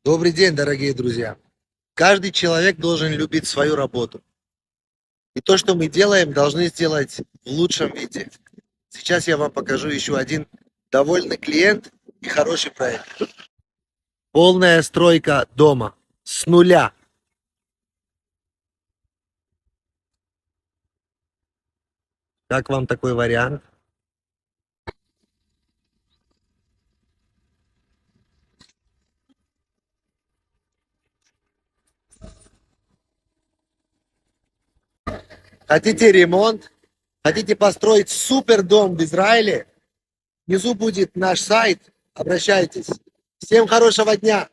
Добрый день, дорогие друзья! Каждый человек должен любить свою работу. И то, что мы делаем, должны сделать в лучшем виде. Сейчас я вам покажу еще один довольный клиент и хороший проект. Полная стройка дома с нуля. Как вам такой вариант? Хотите ремонт? Хотите построить супер дом в Израиле? Внизу будет наш сайт. Обращайтесь. Всем хорошего дня!